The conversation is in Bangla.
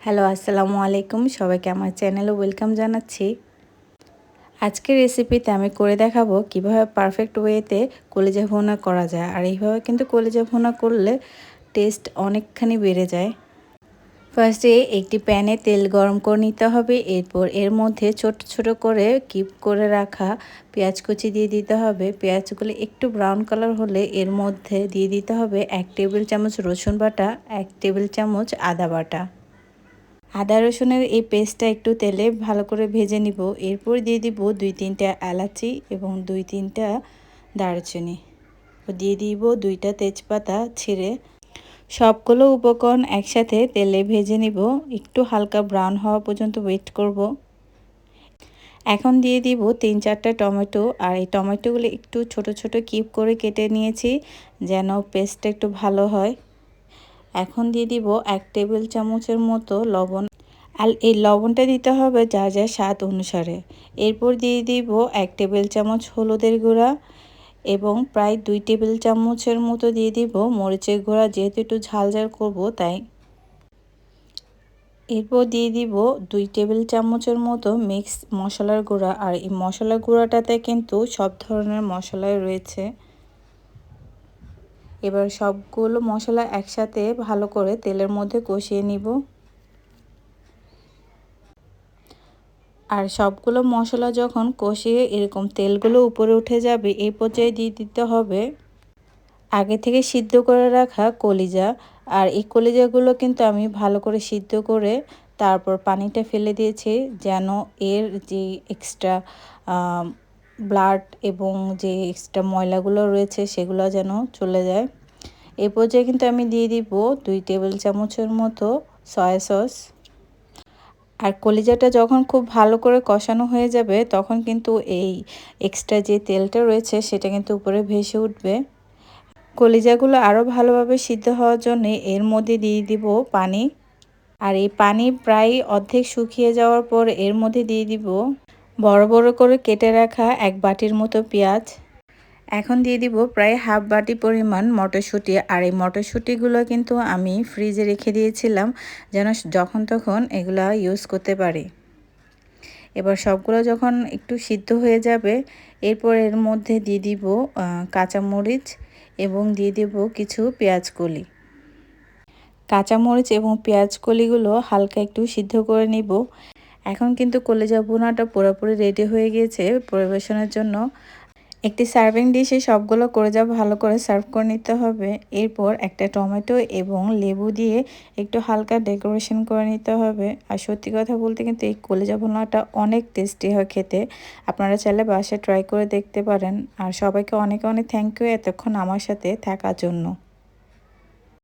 হ্যালো, আসসালামু আলাইকুম। সবাইকে আমার চ্যানেলে ওয়েলকাম জানাচ্ছি। আজকের রেসিপিতে আমি করে দেখাবো কিভাবে পারফেক্ট ওয়েতে কলিজা ভুনা করা যায়। আর এইভাবে কিন্তু কলিজা ভুনা করলে টেস্ট অনেকখানি বেড়ে যায়। ফার্স্টে একটি প্যানে তেল গরম করে নিতে হবে। এরপর এর মধ্যে ছোট ছোট করে কিপ করে রাখা পেঁয়াজ কুচি দিয়ে দিতে হবে। পেঁয়াজগুলো একটু ব্রাউন কালার হলে এর মধ্যে দিয়ে দিতে হবে 1 টেবিল চামচ রসুন বাটা, 1 টেবিল চামচ আদা বাটা। আদা রসুনের এই পেস্টটা একটু তেলে ভালো করে ভেজে নিব। এরপর দিয়ে দিব 2-3টা এলাচি এবং 2-3টা দারচিনি। দিয়ে দিব 2টা তেজপাতা ছিঁড়ে। সবগুলো উপকরণ একসাথে তেলে ভেজে নিব। একটু হালকা ব্রাউন হওয়া পর্যন্ত ওয়েট করব। এখন দিয়ে দিব 3-4টা টমেটো। আর এই টমেটোগুলো একটু ছোট ছোট কিউব করে কেটে নিয়েছি যেন পেস্টটা একটু ভালো হয়। এখন দিয়ে দিব 1 টেবিল চামচের মতো লবণ। আর এই লবণটা দিতে হবে যার যার স্বাদ অনুসারে। এরপর দিয়ে দিব 1 টেবিল চামচ হলুদের গুঁড়া এবং প্রায় 2 টেবিল চামচের মতো দিয়ে দিব মরিচের গুঁড়া, যেহেতু একটু ঝাল ঝাল করব তাই। এরপর দিয়ে দিব 2 টেবিল চামচের মতো মিক্স মশলার গুঁড়া। আর এই মশলার গুঁড়াটাতে কিন্তু সব ধরনের মশলাই রয়েছে। এবার সবগুলো মশলা একসাথে ভালো করে তেলের মধ্যে কষিয়ে নিব। আর সবগুলো মশলা যখন কষিয়ে এরকম তেলগুলো উপরে উঠে যাবে, এই পর্যায়ে দিয়ে দিতে হবে আগে থেকে সিদ্ধ করে রাখা কলিজা। আর এই কলিজাগুলো কিন্তু আমি ভালো করে সিদ্ধ করে তারপর পানিটা ফেলে দিয়েছি যেন এর যে এক্সট্রা ব্লাড এবং যে এক্সট্রা ময়লাগুলো রয়েছে সেগুলো যেন চলে যায়। এই পর্যায়ে কিন্তু আমি দিয়ে দিব 2 টেবিল চামচের মতো সয়া সস। আর কলিজাটা যখন খুব ভালো করে কষানো হয়ে যাবে তখন কিন্তু এই এক্সট্রা যে তেলটা রয়েছে সেটা কিন্তু উপরে ভেসে উঠবে। কলিজাগুলো আরও ভালোভাবে সিদ্ধ হওয়ার জন্য এর মধ্যে দিয়ে দিব পানি। আর এই পানি প্রায় অর্ধেক শুকিয়ে যাওয়ার পর এর মধ্যে দিয়ে দিব বড় বড় করে কেটে রাখা 1 বাটির মতো পেঁয়াজ। এখন দিয়ে দিব প্রায় হাফ বাটি পরিমাণ মটরশুঁটি। আর এই মটরশুঁটিগুলো কিন্তু আমি ফ্রিজে রেখে দিয়েছিলাম যেন যখন তখন এগুলা ইউজ করতে পারি। এবার সবগুলো যখন একটু সিদ্ধ হয়ে যাবে এরপর এর মধ্যে দিয়ে দিব কাঁচামরিচ এবং দিয়ে দেব কিছু পেঁয়াজ কলি। কাঁচামরিচ এবং পেঁয়াজ কলিগুলো হালকা একটু সিদ্ধ করে নিব। এখন কিন্তু কলিজা ভুনাটা পুরোপুরি রেডি হয়ে গিয়েছে পরিবেশনের জন্য। একটি সার্ভিং ডিশে সবগুলো কলিজা ভালো করে সার্ভ করে নিতে হবে। এরপর একটা টমেটো এবং লেবু দিয়ে একটু হালকা ডেকোরেশন করে নিতে হবে। আর সত্যি কথা বলতে কিন্তু এই কলিজা ভুনাটা অনেক টেস্টি হয় খেতে। আপনারা চাইলে বাসায় ট্রাই করে দেখতে পারেন। আর সবাইকে অনেক অনেক থ্যাংক ইউ এতক্ষণ আমার সাথে থাকার জন্য।